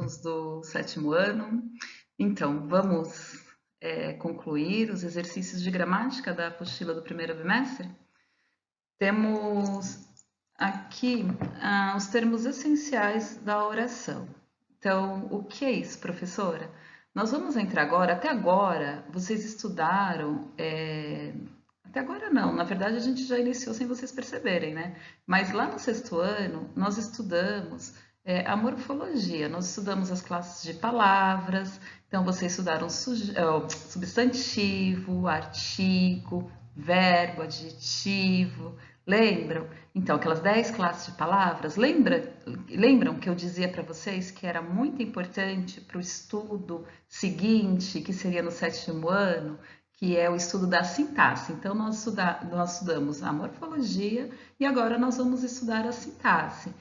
alunos do sétimo ano. Então, vamos concluir os exercícios de gramática da apostila do primeiro bimestre? Temos aqui os termos essenciais da oração. Então, o que é isso, professora? Nós vamos entrar agora, até agora, vocês estudaram, até agora não, na verdade a gente já iniciou sem vocês perceberem, né? Mas lá no sexto ano, nós estudamos a morfologia, nós estudamos as classes de palavras, então vocês estudaram substantivo, artigo, verbo, adjetivo, lembram? Então, aquelas 10 classes de palavras, lembram que eu dizia para vocês que era muito importante para o estudo seguinte, que seria no sétimo ano, que é o estudo da sintaxe. Então, nós estudamos a morfologia e agora nós vamos estudar a sintaxe.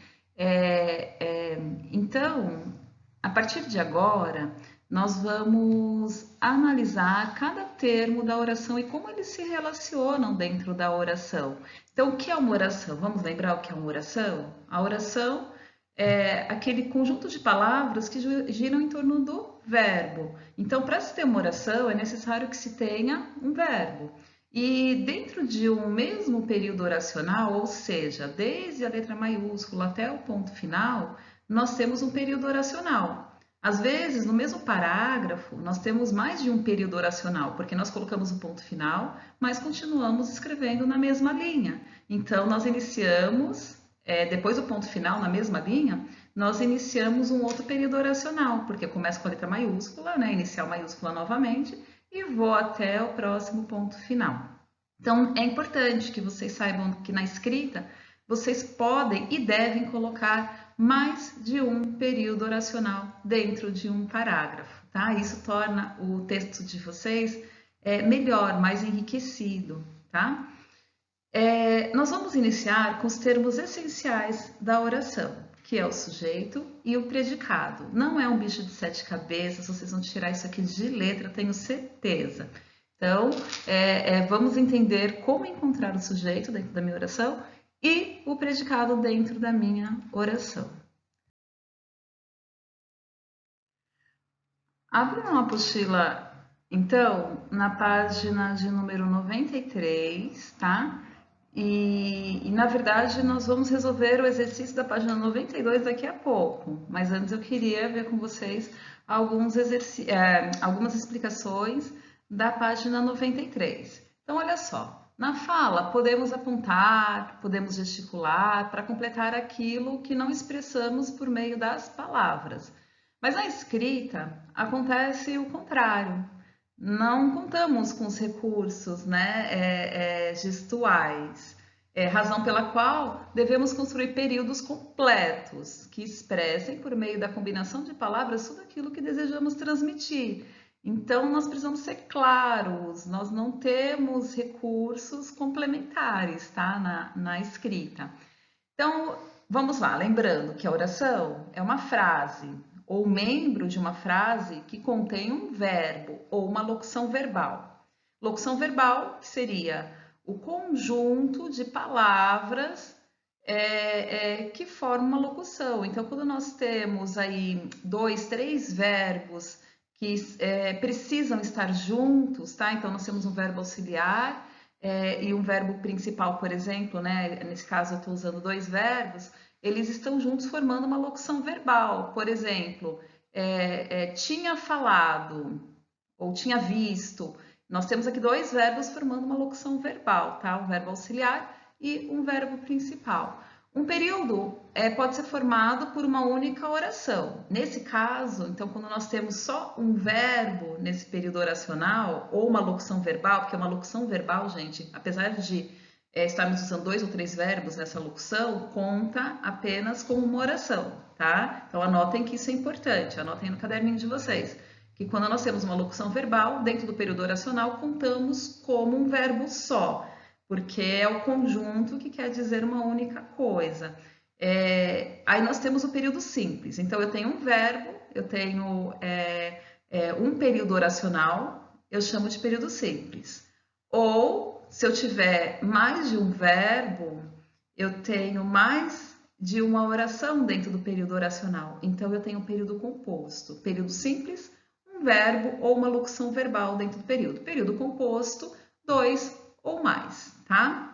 Então, a partir de agora, nós vamos analisar cada termo da oração e como eles se relacionam dentro da oração. Então, o que é uma oração? Vamos lembrar o que é uma oração? A oração é aquele conjunto de palavras que giram em torno do verbo. Então, para se ter uma oração, é necessário que se tenha um verbo. E dentro de um mesmo período oracional, ou seja, desde a letra maiúscula até o ponto final, nós temos um período oracional. Às vezes, no mesmo parágrafo, nós temos mais de um período oracional, porque nós colocamos o ponto final, mas continuamos escrevendo na mesma linha. Então, nós iniciamos, depois do ponto final, na mesma linha, nós iniciamos um outro período oracional, porque eu começo com a letra maiúscula, né, inicial maiúscula novamente, e vou até o próximo ponto final. Então, é importante que vocês saibam que na escrita, vocês podem e devem colocar mais de um período oracional dentro de um parágrafo, tá? Isso torna o texto de vocês melhor, mais enriquecido, tá? Nós vamos iniciar com os termos essenciais da oração, que é o sujeito e o predicado. Não é um bicho de 7 cabeças, vocês vão tirar isso aqui de letra, tenho certeza. Então, vamos entender como encontrar o sujeito dentro da minha oração e o predicado dentro da minha oração. Abra uma apostila, então, na página de número 93, tá? E na verdade, nós vamos resolver o exercício da página 92 daqui a pouco. Mas antes eu queria ver com vocês algumas explicações da página 93. Então, olha só. Na fala, podemos apontar, podemos gesticular para completar aquilo que não expressamos por meio das palavras. Mas na escrita, acontece o contrário. Não contamos com os recursos, né, gestuais, razão pela qual devemos construir períodos completos que expressem, por meio da combinação de palavras, tudo aquilo que desejamos transmitir. Então, nós precisamos ser claros, nós não temos recursos complementares, tá, na escrita. Então, vamos lá, lembrando que a oração é uma frase ou membro de uma frase que contém um verbo ou uma locução verbal. Locução verbal, que seria o conjunto de palavras que formam uma locução. Então, quando nós temos aí 2, 3 verbos que precisam estar juntos, tá? Então, nós temos um verbo auxiliar e um verbo principal, por exemplo, né? Nesse caso, eu estou usando 2 verbos, eles estão juntos formando uma locução verbal. Por exemplo, tinha falado ou tinha visto. Nós temos aqui 2 verbos formando uma locução verbal, tá? Um verbo auxiliar e um verbo principal. Um período pode ser formado por uma única oração. Nesse caso, então, quando nós temos só um verbo nesse período oracional, ou uma locução verbal, porque uma locução verbal, gente, apesar de estarmos usando 2 ou 3 verbos nessa locução, conta apenas como uma oração, tá? Então, anotem que isso é importante, anotem no caderninho de vocês, que quando nós temos uma locução verbal, dentro do período oracional, contamos como um verbo só, porque é o conjunto que quer dizer uma única coisa. Aí nós temos o período simples. Então, eu tenho um verbo, eu tenho um período oracional, eu chamo de período simples. Ou, se eu tiver mais de um verbo, eu tenho mais de uma oração dentro do período oracional. Então, eu tenho um período composto, período simples, um verbo ou uma locução verbal dentro do período. Período composto, dois ou mais, tá?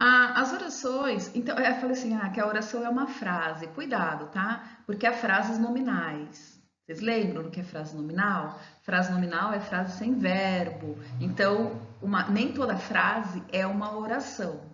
As orações, então, eu falei assim, que a oração é uma frase. Cuidado, tá? Porque há frases nominais. Vocês lembram do que é frase nominal? Frase nominal é frase sem verbo. Então, nem toda frase é uma oração.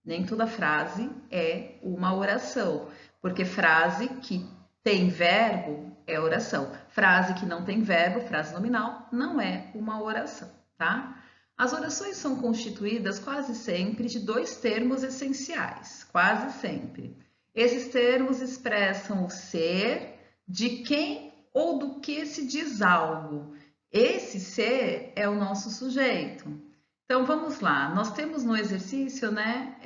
Nem toda frase é uma oração. Porque frase que tem verbo é oração. Frase que não tem verbo, frase nominal, não é uma oração, tá? As orações são constituídas quase sempre de dois termos essenciais, quase sempre. Esses termos expressam o ser, de quem ou do que se diz algo. Esse ser é o nosso sujeito. Então vamos lá, nós temos no exercício, né,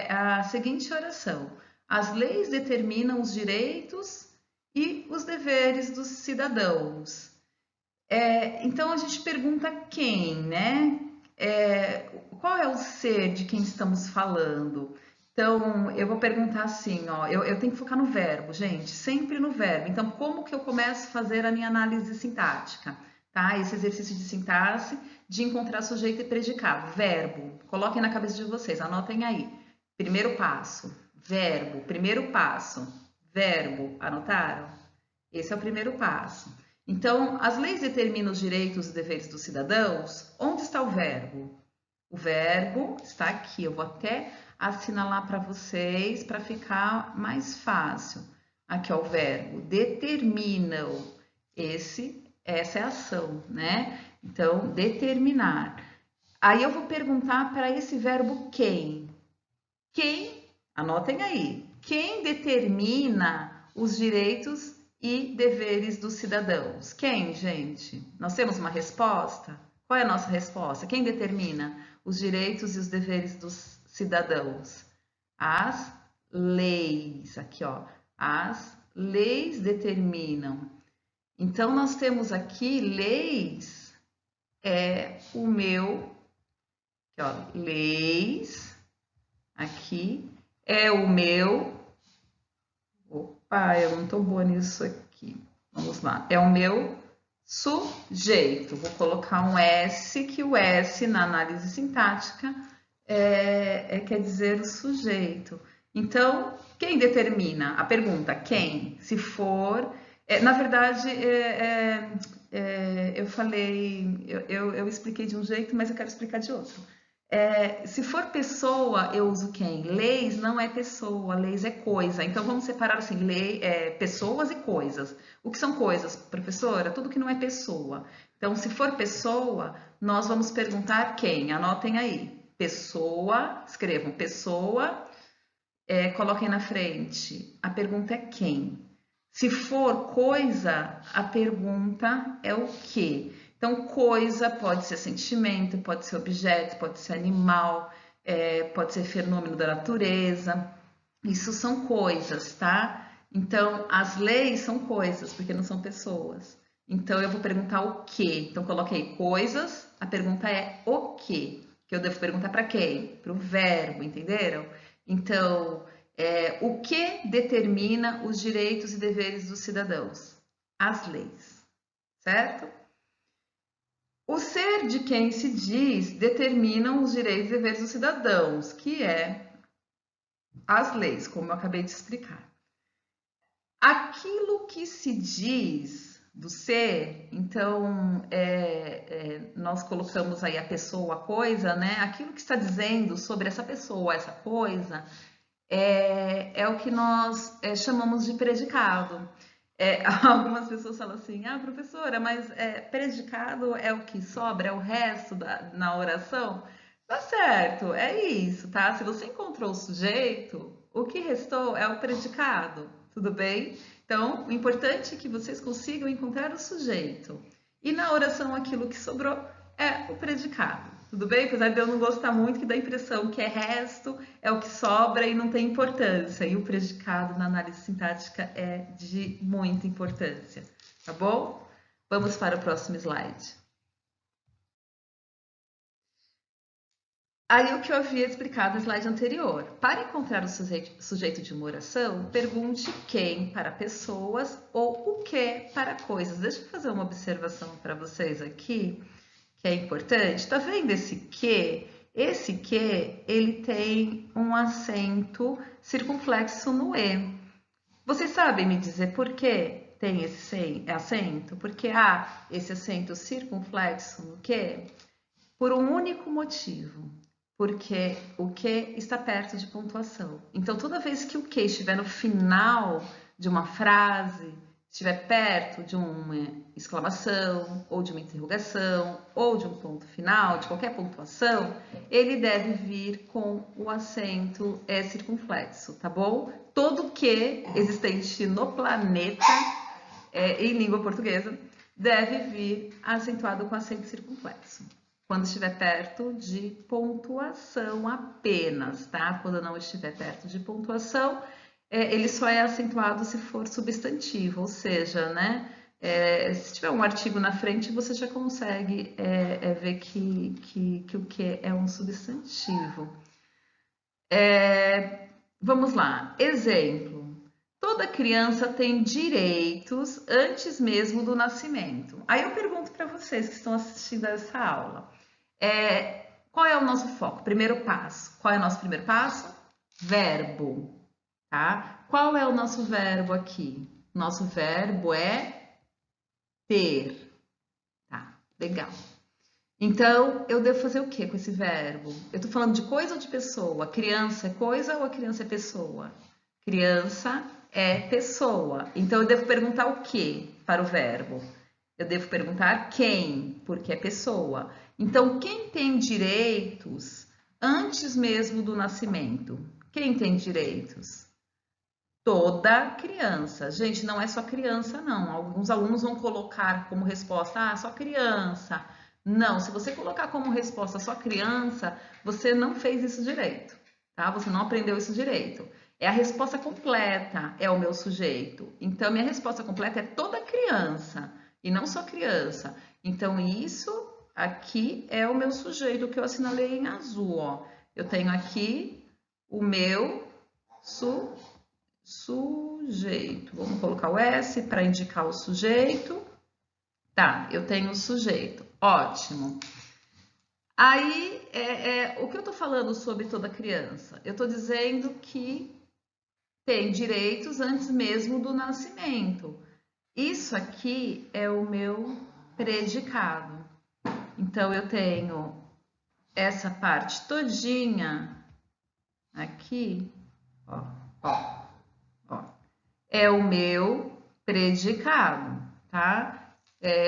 a seguinte oração: as leis determinam os direitos e os deveres dos cidadãos. Então a gente pergunta quem, né? Qual é o ser de quem estamos falando? Então, eu vou perguntar assim, ó, eu tenho que focar no verbo, gente, sempre no verbo. Então, como que eu começo a fazer a minha análise sintática? Tá? Esse exercício de sintaxe, de encontrar sujeito e predicado. Verbo, coloquem na cabeça de vocês, anotem aí. Primeiro passo, verbo, primeiro passo, verbo, anotaram? Esse é o primeiro passo. Então, as leis determinam os direitos e deveres dos cidadãos. Onde está o verbo? O verbo está aqui. Eu vou até assinalar para vocês para ficar mais fácil. Aqui, ó, o verbo determinam. Essa é a ação, né? Então, determinar. Aí eu vou perguntar para esse verbo quem? Quem, anotem aí, quem determina os direitos e deveres dos cidadãos? Quem, gente? Nós temos uma resposta? Qual é a nossa resposta? Quem determina os direitos e os deveres dos cidadãos? As leis. Aqui, ó. As leis determinam. Então, nós temos aqui leis, o meu, aqui, ó, leis, aqui, é o meu. Opa, eu não estou boa nisso aqui. Vamos lá. É o meu sujeito. Vou colocar um S, que o S na análise sintática quer dizer o sujeito. Então, quem determina? A pergunta, quem? Se for... na verdade, eu falei... Eu expliquei de um jeito, mas eu quero explicar de outro. Se for pessoa, eu uso quem? Leis não é pessoa, leis é coisa. Então vamos separar assim, pessoas e coisas. O que são coisas, professora? Tudo que não é pessoa. Então, se for pessoa, nós vamos perguntar quem? Anotem aí. Pessoa, escrevam pessoa, coloquem na frente. A pergunta é quem? Se for coisa, a pergunta é o quê? Então, coisa pode ser sentimento, pode ser objeto, pode ser animal, pode ser fenômeno da natureza. Isso são coisas, tá? Então, as leis são coisas, porque não são pessoas. Então, eu vou perguntar o quê? Então, coloquei coisas, a pergunta é o quê? Que eu devo perguntar para quem? Para o verbo, entenderam? Então, o que determina os direitos e deveres dos cidadãos? As leis, certo? O ser de quem se diz determinam os direitos e deveres dos cidadãos, que é as leis, como eu acabei de explicar. Aquilo que se diz do ser, então nós colocamos aí a pessoa, a coisa, né? Aquilo que está dizendo sobre essa pessoa, essa coisa, é o que nós chamamos de predicado. Algumas pessoas falam assim, professora, mas predicado é o que sobra, é o resto na oração? Tá certo, é isso, tá? Se você encontrou o sujeito, o que restou é o predicado, tudo bem? Então, o importante é que vocês consigam encontrar o sujeito. E na oração, aquilo que sobrou é o predicado, tudo bem? Apesar de eu não gostar muito, que dá a impressão que é resto, é o que sobra e não tem importância. E o predicado na análise sintática é de muita importância, tá bom? Vamos para o próximo slide. Aí o que eu havia explicado no slide anterior. Para encontrar o sujeito de uma oração, pergunte quem para pessoas ou o que para coisas. Deixa eu fazer uma observação para vocês aqui, que é importante. Tá vendo esse que? Esse que, ele tem um acento circunflexo no E. Vocês sabem me dizer por que tem esse acento? Porque há esse acento circunflexo no que? Por um único motivo. Porque o que está perto de pontuação. Então, toda vez que o que estiver no final de uma frase, estiver perto de uma exclamação, ou de uma interrogação, ou de um ponto final, de qualquer pontuação, ele deve vir com o acento circunflexo, tá bom? Todo que existente no planeta, em língua portuguesa, deve vir acentuado com acento circunflexo. Quando estiver perto de pontuação apenas, tá? Quando não estiver perto de pontuação, ele só é acentuado se for substantivo, ou seja, né? Se tiver um artigo na frente, você já consegue ver que o que é um substantivo. Vamos lá, exemplo. Toda criança tem direitos antes mesmo do nascimento. Aí eu pergunto para vocês que estão assistindo a essa aula. Qual é o nosso foco? Primeiro passo. Qual é o nosso primeiro passo? Verbo. Tá? Qual é o nosso verbo aqui? Nosso verbo é ter. Tá, legal. Então, eu devo fazer o que com esse verbo? Eu estou falando de coisa ou de pessoa? Criança é coisa ou a criança é pessoa? Criança é pessoa. Então, eu devo perguntar o que para o verbo? Eu devo perguntar quem, porque é pessoa. Então, quem tem direitos antes mesmo do nascimento? Quem tem direitos? Toda criança. Gente, não é só criança, não. Alguns alunos vão colocar como resposta, só criança. Não, se você colocar como resposta só criança, você não fez isso direito, tá? Você não aprendeu isso direito. É a resposta completa, é o meu sujeito. Então, minha resposta completa é toda criança, e não só criança. Então, isso aqui é o meu sujeito que eu assinalei em azul, ó. Eu tenho aqui o meu sujeito. Vamos colocar o S para indicar o sujeito. Tá, eu tenho o sujeito. Ótimo. Aí, o que eu estou falando sobre toda criança? Eu estou dizendo que tem direitos antes mesmo do nascimento. Isso aqui é o meu predicado. Então, eu tenho essa parte todinha aqui, ó, é o meu predicado, tá?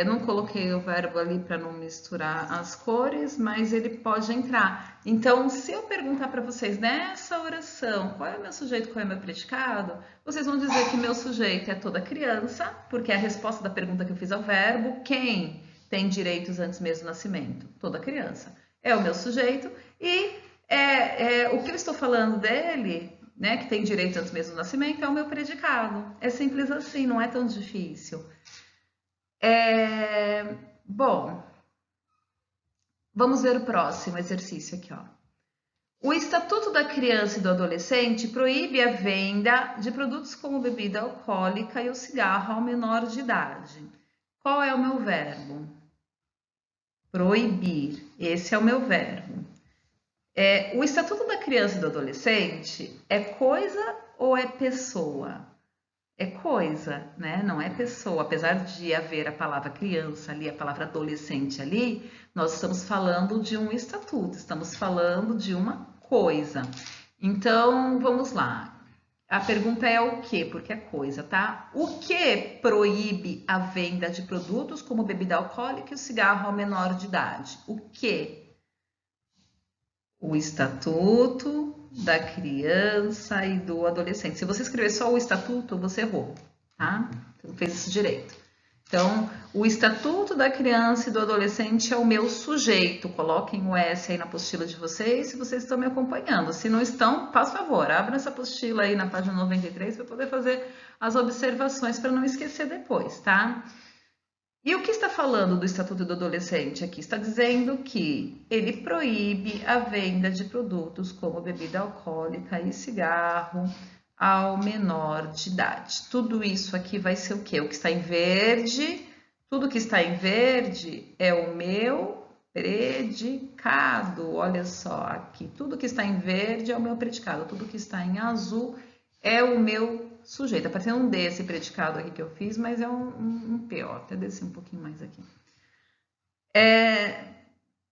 Não coloquei o verbo ali para não misturar as cores, mas ele pode entrar. Então, se eu perguntar para vocês nessa oração, qual é o meu sujeito, qual é o meu predicado, vocês vão dizer que meu sujeito é toda criança, porque é a resposta da pergunta que eu fiz ao verbo. Quem tem direitos antes mesmo do nascimento? Toda criança. É o meu sujeito. E o que eu estou falando dele, né, que tem direito antes mesmo do nascimento, é o meu predicado. É simples assim, não é tão difícil. Bom, vamos ver o próximo exercício aqui, ó. O Estatuto da Criança e do Adolescente proíbe a venda de produtos como bebida alcoólica e o cigarro ao menor de idade. Qual é o meu verbo? Proibir. Esse é o meu verbo. O Estatuto da Criança e do Adolescente é coisa ou é pessoa? É coisa, né? Não é pessoa. Apesar de haver a palavra criança ali, a palavra adolescente ali, nós estamos falando de um estatuto, estamos falando de uma coisa. Então, vamos lá. A pergunta é o que, porque é coisa, tá? O que proíbe a venda de produtos como bebida alcoólica e o cigarro ao menor de idade? O que? O Estatuto da Criança e do Adolescente. Se você escrever só o Estatuto, você errou, tá? Você não fez isso direito. Então, o Estatuto da Criança e do Adolescente é o meu sujeito. Coloquem o S aí na apostila de vocês, se vocês estão me acompanhando. Se não estão, faz favor, abra essa apostila aí na página 93 para poder fazer as observações para não esquecer depois, tá? E o que está falando do Estatuto do Adolescente aqui? Está dizendo que ele proíbe a venda de produtos como bebida alcoólica e cigarro ao menor de idade. Tudo isso aqui vai ser o quê? O que está em verde, tudo que está em verde é o meu predicado. Olha só aqui, tudo que está em verde é o meu predicado, tudo que está em azul é o meu sujeito. Está parecendo um D esse predicado aqui que eu fiz, mas é um P, ó. Até descer um pouquinho mais aqui.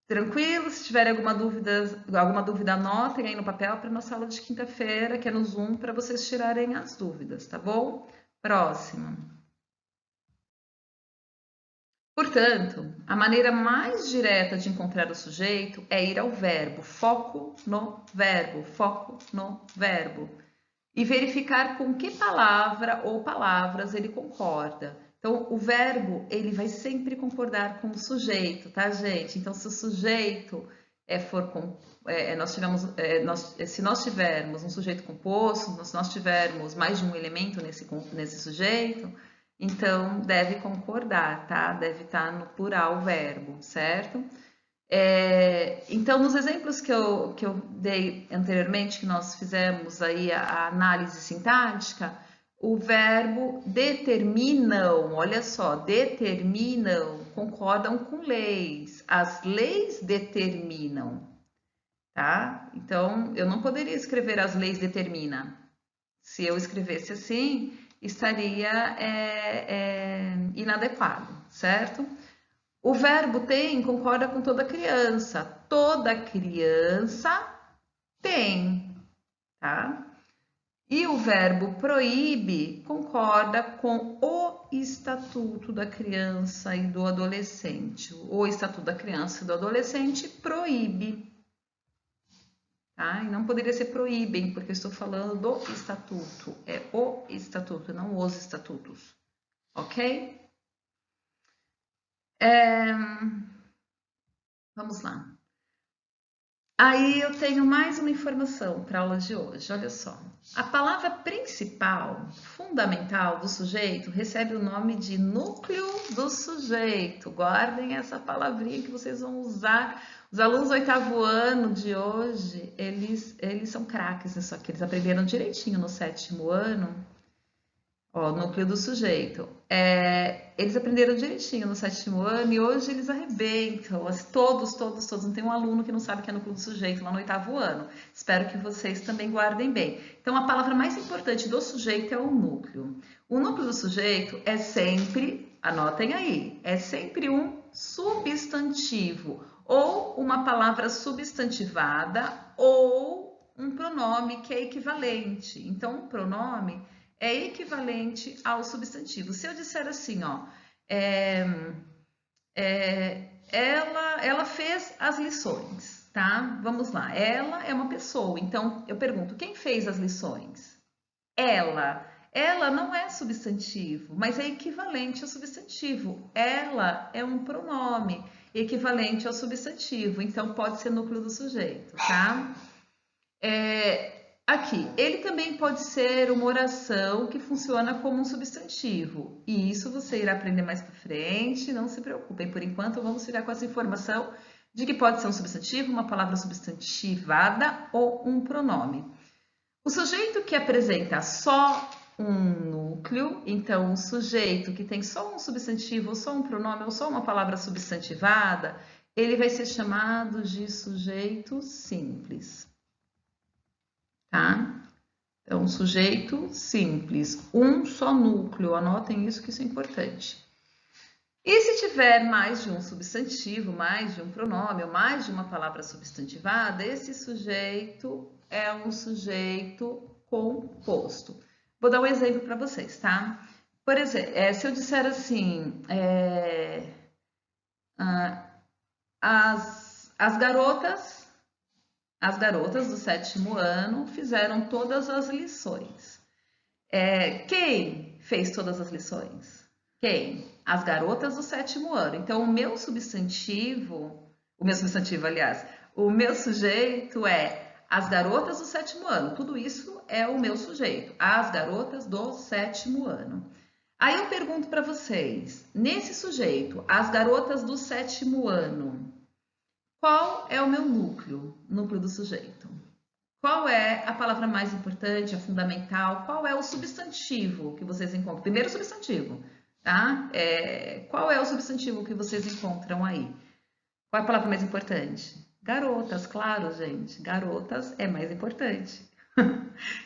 Tranquilo? Se tiver alguma dúvida, anotem aí no papel para nossa aula de quinta-feira, que é no Zoom, para vocês tirarem as dúvidas, tá bom? Próximo. Portanto, a maneira mais direta de encontrar o sujeito é ir ao verbo, foco no verbo, foco no verbo. E verificar com que palavra ou palavras ele concorda. Então, o verbo, ele vai sempre concordar com o sujeito, tá, gente? Então, se o sujeito se nós tivermos um sujeito composto, se nós tivermos mais de um elemento nesse sujeito, então deve concordar, tá? Deve estar no plural o verbo, certo? Então, nos exemplos que eu dei anteriormente, que nós fizemos aí a análise sintática, o verbo determinam, olha só, determinam, concordam com leis. As leis determinam, tá? Então, eu não poderia escrever as leis determina. Se eu escrevesse assim, estaria inadequado, certo? O verbo tem concorda com toda criança. Toda criança tem, tá? E o verbo proíbe concorda com o estatuto da criança e do adolescente. O estatuto da criança e do adolescente proíbe, tá? E não poderia ser proíbem, porque eu estou falando do estatuto. É o estatuto, não os estatutos, ok? Vamos lá. Aí eu tenho mais uma informação para a aula de hoje, olha só. A palavra principal, fundamental do sujeito recebe o nome de núcleo do sujeito. Guardem essa palavrinha que vocês vão usar. Os alunos do 8º ano de hoje, eles são craques nisso aqui. Eles aprenderam direitinho no 7º ano. Ó, núcleo do sujeito. Eles aprenderam direitinho no 7º ano e hoje eles arrebentam. Todos. Não tem um aluno que não sabe o que é núcleo do sujeito lá no 8º ano. Espero que vocês também guardem bem. Então, a palavra mais importante do sujeito é o núcleo. O núcleo do sujeito é sempre, anotem aí, é sempre um substantivo ou uma palavra substantivada ou um pronome que é equivalente. Então, um pronome é equivalente ao substantivo. Se eu disser assim, ó, ela fez as lições, tá? Vamos lá. Ela é uma pessoa. Então, eu pergunto, quem fez as lições? Ela. Ela não é substantivo, mas é equivalente ao substantivo. Ela é um pronome equivalente ao substantivo. Então, pode ser núcleo do sujeito, tá? Aqui, ele também pode ser uma oração que funciona como um substantivo. E isso você irá aprender mais para frente, não se preocupem. Por enquanto, vamos ficar com essa informação de que pode ser um substantivo, uma palavra substantivada ou um pronome. O sujeito que apresenta só um núcleo, então o sujeito que tem só um substantivo, ou só um pronome, ou só uma palavra substantivada, ele vai ser chamado de sujeito simples. Tá? Então, sujeito simples, um só núcleo, anotem isso que isso é importante. E se tiver mais de um substantivo, mais de um pronome ou mais de uma palavra substantivada, esse sujeito é um sujeito composto. Vou dar um exemplo para vocês, tá? Por exemplo, se eu disser assim, as garotas do 7º ano fizeram todas as lições. Quem fez todas as lições? Quem? As garotas do 7º ano. Então, o meu sujeito é as garotas do 7º ano. Tudo isso é o meu sujeito. As garotas do 7º ano. Aí eu pergunto para vocês, nesse sujeito, as garotas do 7º ano, qual é o meu núcleo? Núcleo do sujeito. Qual é a palavra mais importante, a fundamental? Qual é o substantivo que vocês encontram? Primeiro substantivo, tá? Qual é o substantivo que vocês encontram aí? Qual é a palavra mais importante? Garotas, claro, gente. Garotas é mais importante.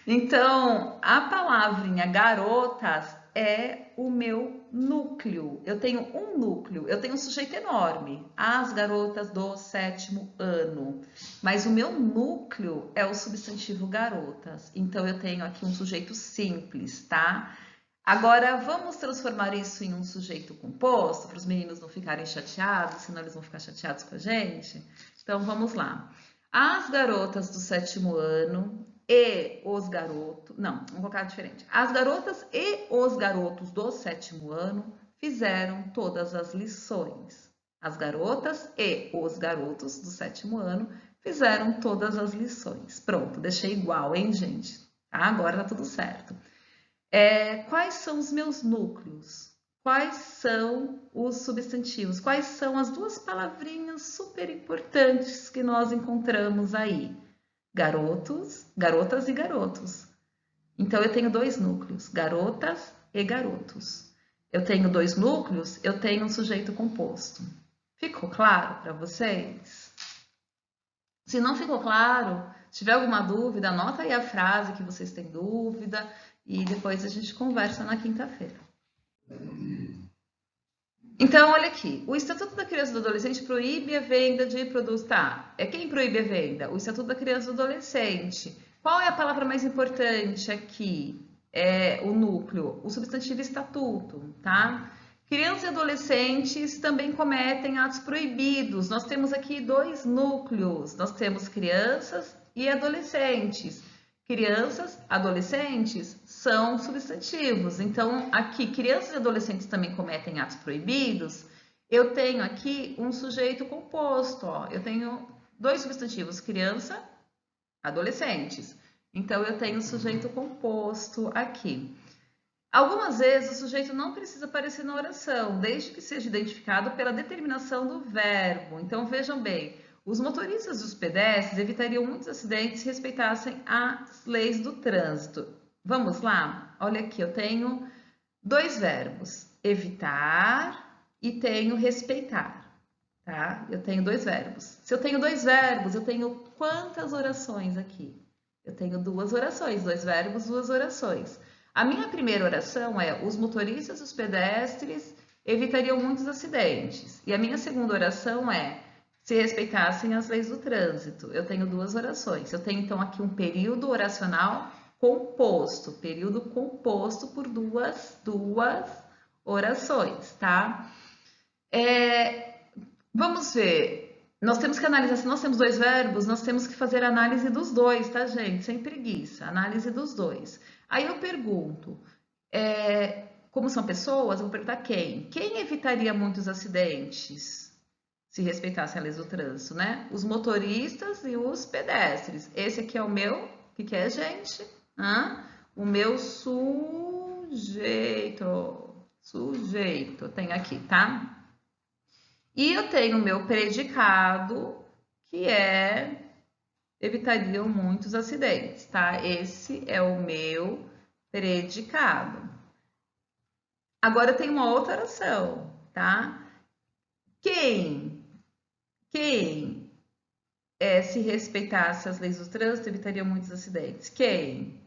Então, a palavrinha garotas é o meu núcleo. Eu tenho um núcleo, eu tenho um sujeito enorme, as garotas do 7º ano. Mas o meu núcleo é o substantivo garotas. Então, eu tenho aqui um sujeito simples, tá? Agora, vamos transformar isso em um sujeito composto, para os meninos não ficarem chateados, senão eles vão ficar chateados com a gente. Então, vamos lá. As garotas do 7º ano e os garotos... Não, vamos colocar diferente. As garotas e os garotos do 7º ano fizeram todas as lições. As garotas e os garotos do 7º ano fizeram todas as lições. Pronto, deixei igual, hein, gente? Tá? Agora tá tudo certo. Quais são os meus núcleos? Quais são os substantivos? Quais são as duas palavrinhas super importantes que nós encontramos aí? Garotos, garotas e garotos. Então, eu tenho dois núcleos, garotas e garotos. Eu tenho dois núcleos, eu tenho um sujeito composto. Ficou claro para vocês? Se não ficou claro, se tiver alguma dúvida, anota aí a frase que vocês têm dúvida e depois a gente conversa na quinta-feira. Então, olha aqui, o Estatuto da Criança e do Adolescente proíbe a venda de produtos... Tá, quem proíbe a venda? O Estatuto da Criança e do Adolescente. Qual é a palavra mais importante aqui? O núcleo, o substantivo estatuto, tá? Crianças e adolescentes também cometem atos proibidos. Nós temos aqui dois núcleos, nós temos crianças e adolescentes. Crianças, adolescentes são substantivos. Então, aqui, crianças e adolescentes também cometem atos proibidos. Eu tenho aqui um sujeito composto, ó. Eu tenho dois substantivos, criança, adolescentes. Então, eu tenho um sujeito composto aqui. Algumas vezes, o sujeito não precisa aparecer na oração, desde que seja identificado pela determinação do verbo. Então, vejam bem, os motoristas e os pedestres evitariam muitos acidentes se respeitassem as leis do trânsito. Vamos lá? Olha aqui, eu tenho dois verbos, evitar e tenho respeitar, tá? Eu tenho dois verbos. Se eu tenho dois verbos, eu tenho quantas orações aqui? Eu tenho duas orações, dois verbos, duas orações. A minha primeira oração é: os motoristas e os pedestres evitariam muitos acidentes. E a minha segunda oração é: se respeitassem as leis do trânsito. Eu tenho duas orações. Eu tenho, então, aqui um período oracional composto. Período composto por duas orações, tá? Vamos ver. Nós temos que analisar, se nós temos dois verbos, nós temos que fazer análise dos dois, tá, gente? Sem preguiça. Análise dos dois. Aí eu pergunto, como são pessoas, eu vou perguntar quem? Quem evitaria muitos acidentes se respeitassem a lei do trânsito, né? Os motoristas e os pedestres. Esse aqui é o meu, o que é, gente? O meu sujeito. Sujeito, tem aqui, tá? E eu tenho o meu predicado, que evitariam muitos acidentes, tá? Esse é o meu predicado. Agora eu tenho uma outra oração, tá? Quem se respeitasse as leis do trânsito evitaria muitos acidentes? Quem?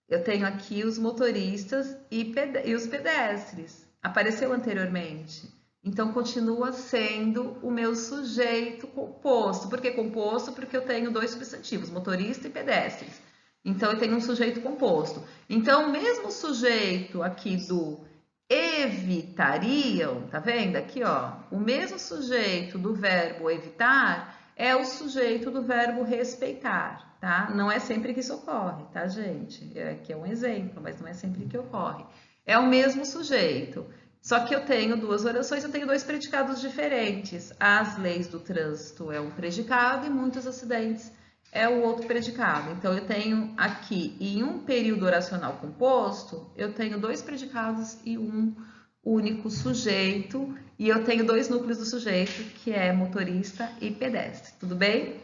Eu tenho aqui os motoristas e os pedestres. Apareceu anteriormente. Então, continua sendo o meu sujeito composto. Por que composto? Porque eu tenho dois substantivos, motorista e pedestres. Então, eu tenho um sujeito composto. Então, o mesmo sujeito aqui do evitariam, tá vendo aqui, ó? O mesmo sujeito do verbo evitar é o sujeito do verbo respeitar, tá? Não é sempre que isso ocorre, tá, gente? Aqui é um exemplo, mas não é sempre que ocorre. É o mesmo sujeito. Só que eu tenho duas orações, eu tenho dois predicados diferentes. As leis do trânsito é um predicado e muitos acidentes é o outro predicado. Então, eu tenho aqui, em um período oracional composto, eu tenho dois predicados e um único sujeito, e eu tenho dois núcleos do sujeito, que é motorista e pedestre. Tudo bem?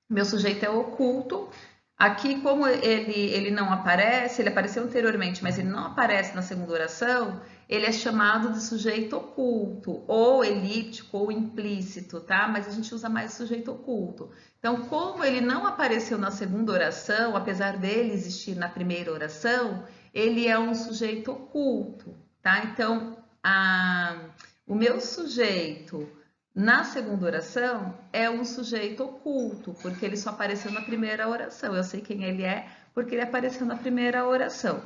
Meu sujeito é oculto. Aqui, como ele não aparece, ele apareceu anteriormente, mas ele não aparece na segunda oração, ele é chamado de sujeito oculto, ou elíptico, ou implícito, tá? Mas a gente usa mais sujeito oculto. Então, como ele não apareceu na segunda oração, apesar dele existir na primeira oração, ele é um sujeito oculto, tá? Então, o meu sujeito na segunda oração é um sujeito oculto, porque ele só apareceu na primeira oração. Eu sei quem ele é porque ele apareceu na primeira oração.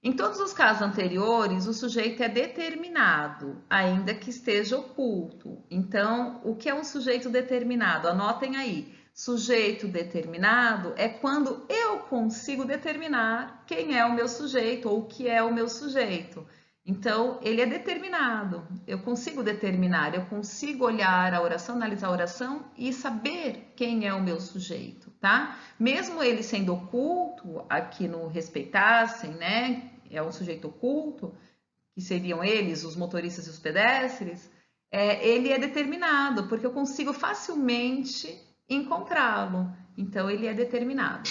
Em todos os casos anteriores, o sujeito é determinado, ainda que esteja oculto. Então, o que é um sujeito determinado? Anotem aí. Sujeito determinado é quando eu consigo determinar quem é o meu sujeito ou o que é o meu sujeito. Então, ele é determinado. Eu consigo determinar, eu consigo olhar a oração, analisar a oração e saber quem é o meu sujeito, tá? Mesmo ele sendo oculto, aqui no respeitassem, né? É um sujeito oculto, que seriam eles, os motoristas e os pedestres, ele é determinado, porque eu consigo facilmente encontrá-lo. Então, ele é determinado.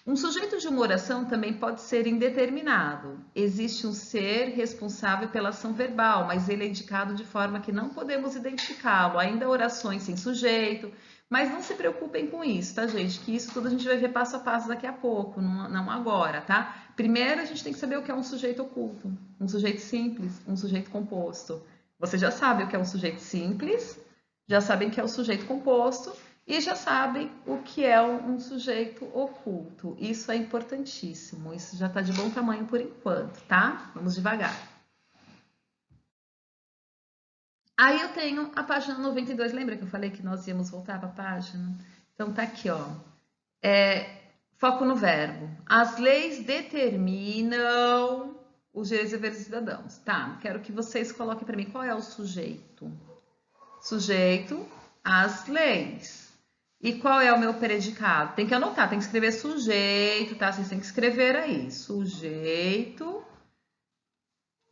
Um sujeito de uma oração também pode ser indeterminado. Existe um ser responsável pela ação verbal, mas ele é indicado de forma que não podemos identificá-lo. Ainda orações sem sujeito, mas não se preocupem com isso, tá, gente? Que isso tudo a gente vai ver passo a passo daqui a pouco, não agora, tá? Primeiro a gente tem que saber o que é um sujeito oculto, um sujeito simples, um sujeito composto. Você já sabe o que é um sujeito simples, já sabem que é o sujeito composto, e já sabem o que é um sujeito oculto. Isso é importantíssimo. Isso já está de bom tamanho por enquanto, tá? Vamos devagar. Aí eu tenho a página 92. Lembra que eu falei que nós íamos voltar para a página? Então tá aqui, ó. Foco no verbo. As leis determinam os direitos e deveres dos cidadãos. Tá, quero que vocês coloquem para mim qual é o sujeito. Sujeito, as leis. E qual é o meu predicado? Tem que anotar, tem que escrever sujeito, tá? Vocês têm que escrever aí. Sujeito.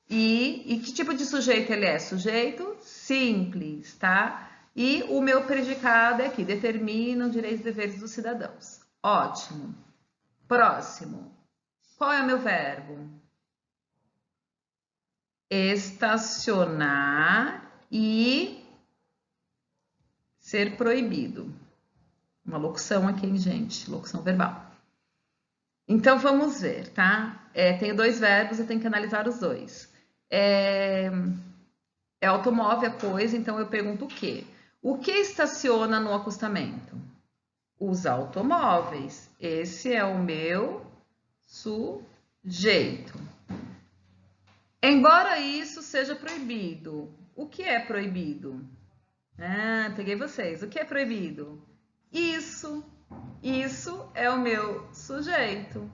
E que tipo de sujeito ele é? Sujeito simples, tá? E o meu predicado é aqui, determina os direitos e deveres dos cidadãos. Ótimo. Próximo. Qual é o meu verbo? Estacionar e ser proibido. Uma locução aqui, hein, gente? Locução verbal. Então, vamos ver, tá? Tenho dois verbos, eu tenho que analisar os dois. É automóvel a coisa, então eu pergunto o quê? O que estaciona no acostamento? Os automóveis. Esse é o meu sujeito. Embora isso seja proibido, o que é proibido? Peguei vocês. O que é proibido? Isso é o meu sujeito.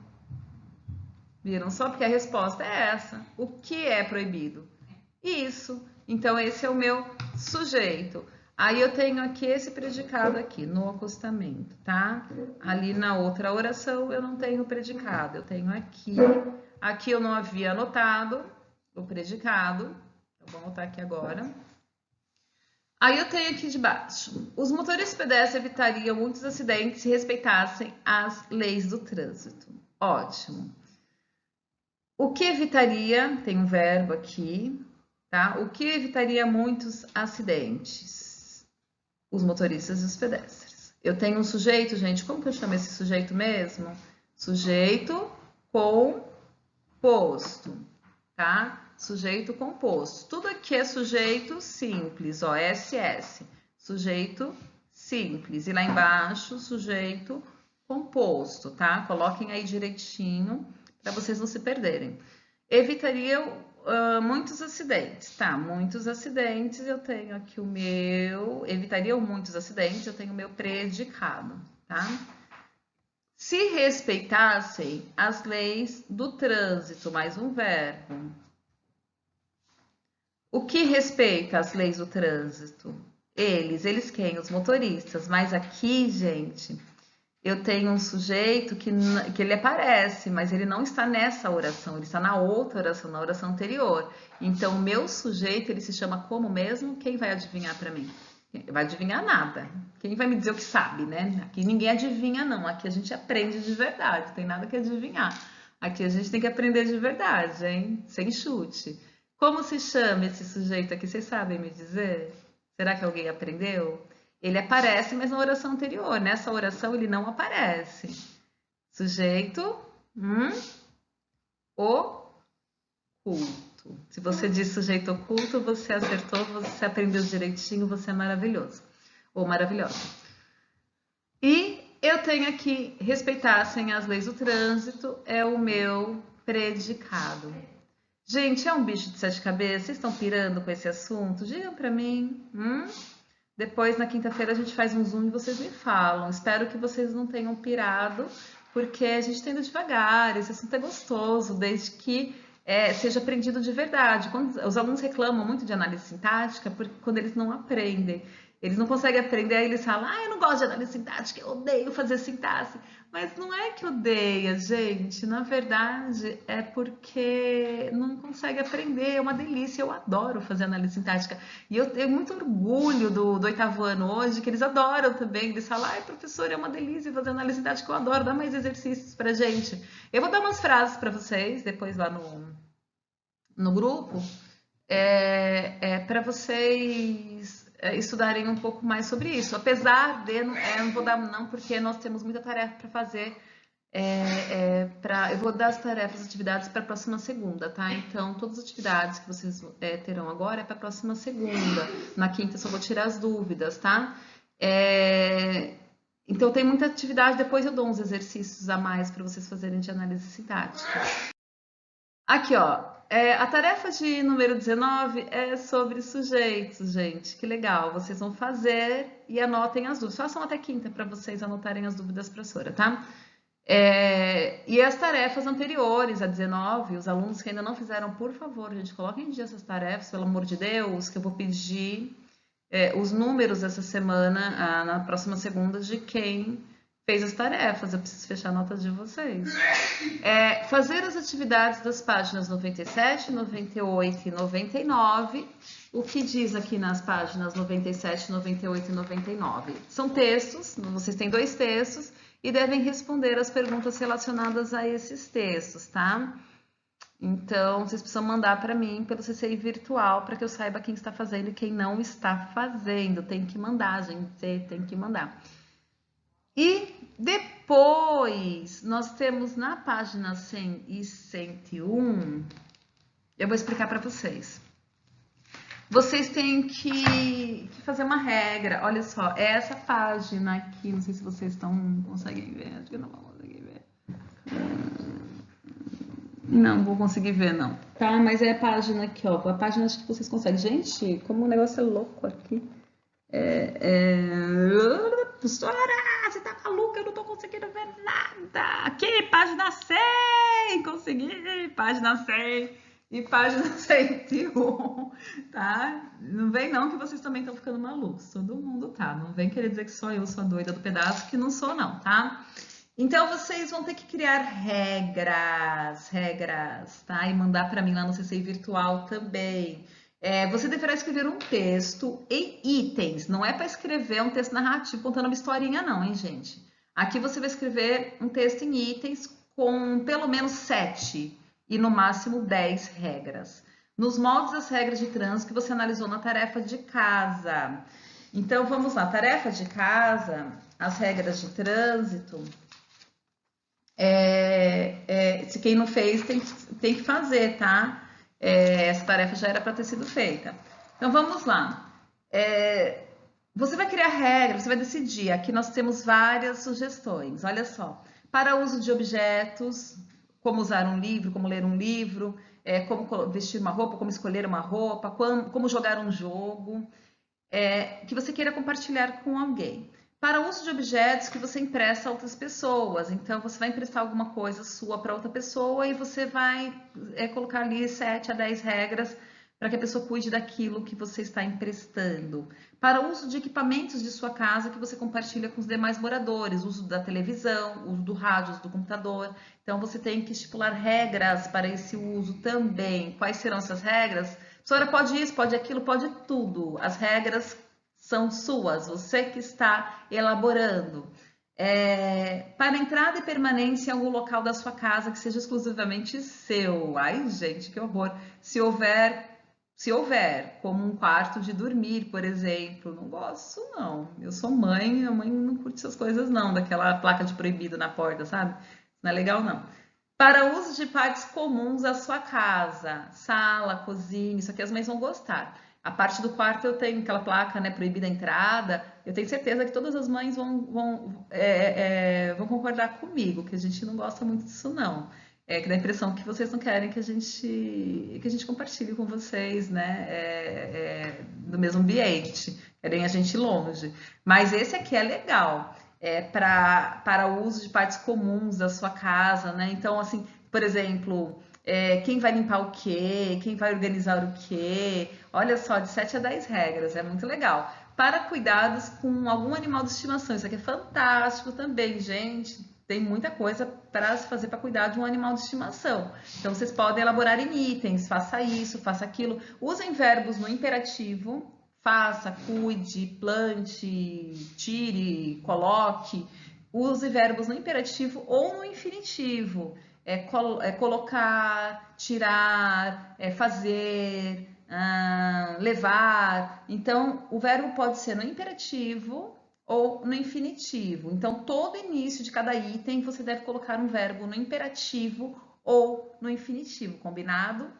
Viram só? Porque a resposta é essa. O que é proibido? Isso. Então, esse é o meu sujeito. Aí eu tenho aqui esse predicado aqui, no acostamento, tá? Ali na outra oração eu não tenho predicado, eu tenho aqui. Aqui eu não havia anotado o predicado, então vou anotar aqui agora. Aí eu tenho aqui de baixo. Os motoristas pedestres evitariam muitos acidentes se respeitassem as leis do trânsito. Ótimo. O que evitaria? Tem um verbo aqui, tá? O que evitaria muitos acidentes? Os motoristas e os pedestres. Eu tenho um sujeito, gente. Como que eu chamo esse sujeito mesmo? Sujeito composto, tá? Sujeito composto. Tudo aqui é sujeito simples, ó, SS. Sujeito simples. E lá embaixo, sujeito composto, tá? Coloquem aí direitinho para vocês não se perderem. Evitaria muitos acidentes, tá? Muitos acidentes, eu tenho aqui o meu... Evitariam muitos acidentes, eu tenho o meu predicado, tá? Se respeitassem as leis do trânsito, mais um verbo. O que respeita as leis do trânsito? Eles quem? Os motoristas. Mas aqui, gente, eu tenho um sujeito que ele aparece, mas ele não está nessa oração, ele está na outra oração, na oração anterior. Então, o meu sujeito, ele se chama como mesmo? Quem vai adivinhar para mim? Vai adivinhar nada. Quem vai me dizer o que sabe, né? Aqui ninguém adivinha, não. Aqui a gente aprende de verdade, não tem nada que adivinhar. Aqui a gente tem que aprender de verdade, hein? Sem chute. Como se chama esse sujeito aqui? Vocês sabem me dizer? Será que alguém aprendeu? Ele aparece, mas na oração anterior. Nessa oração ele não aparece. Sujeito, oculto. Se você diz sujeito oculto, você acertou, você aprendeu direitinho, você é maravilhoso ou maravilhosa. E eu tenho aqui, respeitassem as leis do trânsito, é o meu predicado. Gente, é um bicho de 7 cabeças? Vocês estão pirando com esse assunto? Digam pra mim. Depois, na quinta-feira, a gente faz um zoom e vocês me falam. Espero que vocês não tenham pirado, porque a gente está indo devagar, esse assunto é gostoso, desde que seja aprendido de verdade. Quando os alunos reclamam muito de análise sintática, porque quando eles não aprendem, eles não conseguem aprender, aí eles falam, eu não gosto de análise sintática, eu odeio fazer sintaxe. Mas não é que odeia, gente, na verdade é porque não consegue aprender, é uma delícia, eu adoro fazer análise sintática. E eu tenho muito orgulho do 8º ano hoje, que eles adoram também, eles falam, professor, é uma delícia fazer análise sintática, eu adoro, dá mais exercícios pra gente. Eu vou dar umas frases para vocês, depois lá no grupo, para vocês estudarem um pouco mais sobre isso. Apesar de, não vou dar não, porque nós temos muita tarefa para fazer. Eu vou dar as tarefas, as atividades para a próxima segunda, tá? Então, todas as atividades que vocês terão agora é para a próxima segunda. Na quinta eu só vou tirar as dúvidas, tá? Então, tem muita atividade, depois eu dou uns exercícios a mais para vocês fazerem de análise sintática. Aqui, ó. A tarefa de número 19 é sobre sujeitos, gente. Que legal. Vocês vão fazer e anotem as dúvidas. Façam até quinta para vocês anotarem as dúvidas, professora, tá? E as tarefas anteriores, a 19, os alunos que ainda não fizeram, por favor, gente, coloquem em dia essas tarefas, pelo amor de Deus, que eu vou pedir os números essa semana, na próxima segunda, de quem fez as tarefas. Eu preciso fechar a nota de vocês. Fazer as atividades das páginas 97, 98 e 99. O que diz aqui nas páginas 97, 98 e 99? São textos, vocês têm 2 textos e devem responder as perguntas relacionadas a esses textos, tá? Então, vocês precisam mandar para mim pelo CCI virtual para que eu saiba quem está fazendo e quem não está fazendo. Tem que mandar, gente, tem que mandar. E depois, nós temos na página 100 e 101, eu vou explicar para vocês. Vocês têm que fazer uma regra. Olha só, essa página aqui, não sei se vocês conseguem ver, acho que eu não vou conseguir ver. Não vou conseguir ver, não. Tá, mas é a página aqui, ó. A página acho que vocês conseguem. Gente, como o negócio é louco aqui. Professora, você tá maluca? Eu não tô conseguindo ver nada. Aqui, página 100. Consegui, página 100 e página 101, tá? Não vem não que vocês também estão ficando malucos. Todo mundo tá. Não vem querer dizer que só eu sou a doida do pedaço, que não sou não, tá? Então, vocês vão ter que criar regras, tá? E mandar para mim lá no CCI virtual também. Você deverá escrever um texto em itens. Não é para escrever um texto narrativo contando uma historinha não, hein, gente? Aqui você vai escrever um texto em itens com pelo menos 7 e no máximo 10 regras. Nos moldes das regras de trânsito que você analisou na tarefa de casa. Então, vamos lá. Tarefa de casa, as regras de trânsito. Se quem não fez, tem que fazer, tá? Essa tarefa já era para ter sido feita. Então, vamos lá. Você vai criar regras, você vai decidir. Aqui nós temos várias sugestões. Olha só. Para uso de objetos, como usar um livro, como ler um livro, como vestir uma roupa, como escolher uma roupa, como jogar um jogo, que você queira compartilhar com alguém. Para o uso de objetos que você empresta a outras pessoas. Então, você vai emprestar alguma coisa sua para outra pessoa e você vai colocar ali 7 a 10 regras para que a pessoa cuide daquilo que você está emprestando. Para o uso de equipamentos de sua casa que você compartilha com os demais moradores, uso da televisão, uso do rádio, uso do computador. Então, você tem que estipular regras para esse uso também. Quais serão essas regras? A senhora pode isso, pode aquilo, pode tudo. As regras são suas, você que está elaborando. Para entrada e permanência em algum local da sua casa que seja exclusivamente seu. Ai, gente, que horror. Se houver, como um quarto de dormir, por exemplo, não gosto, não. Eu sou mãe, a mãe não curte essas coisas, não, daquela placa de proibido na porta, sabe? Não é legal, não. Para uso de partes comuns da sua casa, sala, cozinha, isso aqui as mães vão gostar. A parte do quarto eu tenho aquela placa, né, proibida a entrada. Eu tenho certeza que todas as mães vão concordar comigo, que a gente não gosta muito disso, não. Que dá a impressão que vocês não querem que a gente compartilhe com vocês, né, do mesmo ambiente, querem a gente longe. Mas esse aqui é legal, para o uso de partes comuns da sua casa, né? Então, assim, por exemplo, quem vai limpar o quê? Quem vai organizar o quê? Olha só, de 7 a 10 regras, é muito legal. Para cuidados com algum animal de estimação, isso aqui é fantástico também, gente. Tem muita coisa para se fazer para cuidar de um animal de estimação. Então, vocês podem elaborar em itens, faça isso, faça aquilo. Usem verbos no imperativo, faça, cuide, plante, tire, coloque. Use verbos no imperativo ou no infinitivo. Colocar, tirar, fazer, levar. Então, o verbo pode ser no imperativo ou no infinitivo. Então, todo início de cada item você deve colocar um verbo no imperativo ou no infinitivo, combinado?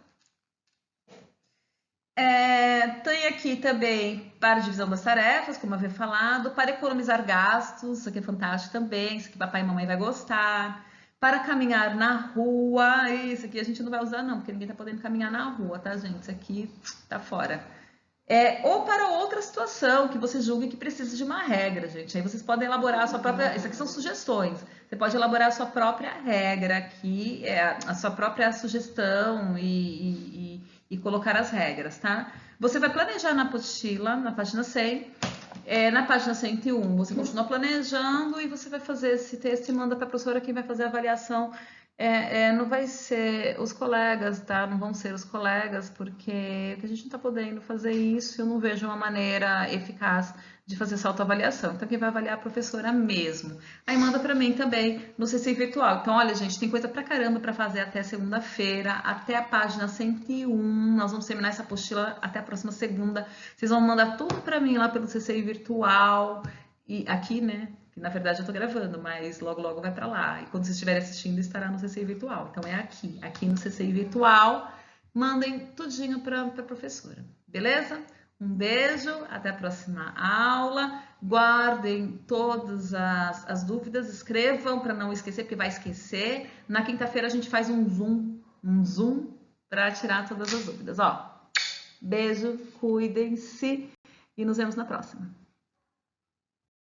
Tem aqui também para divisão das tarefas, como eu havia falado, para economizar gastos, isso aqui é fantástico também, isso aqui papai e mamãe vai gostar. Para caminhar na rua, isso aqui a gente não vai usar não, porque ninguém tá podendo caminhar na rua, tá, gente? Isso aqui tá fora. Ou para outra situação que você julgue que precisa de uma regra, gente. Aí vocês podem elaborar a sua própria. Isso aqui são sugestões. Você pode elaborar a sua própria regra aqui, a sua própria sugestão e colocar as regras, tá? Você vai planejar na apostila, na página 100. Na página 101, você continua planejando e você vai fazer esse texto e manda para a professora quem vai fazer a avaliação. Não vai ser os colegas, tá? Não vão ser os colegas, porque a gente não está podendo fazer isso e eu não vejo uma maneira eficaz de fazer essa autoavaliação. Então, quem vai avaliar é a professora mesmo. Aí manda para mim também no CC virtual. Então, olha, gente, tem coisa pra caramba para fazer até segunda-feira, até a página 101. Nós vamos terminar essa apostila até a próxima segunda. Vocês vão mandar tudo para mim lá pelo CC virtual. E aqui, né? Que na verdade eu tô gravando, mas logo logo vai para lá. E quando vocês estiverem assistindo, estará no CCI virtual. Então é aqui no CCI virtual. Mandem tudinho para a professora, beleza? Um beijo, até a próxima aula. Guardem todas as dúvidas, escrevam para não esquecer, porque vai esquecer. Na quinta-feira a gente faz um zoom para tirar todas as dúvidas. Ó, beijo, cuidem-se e nos vemos na próxima.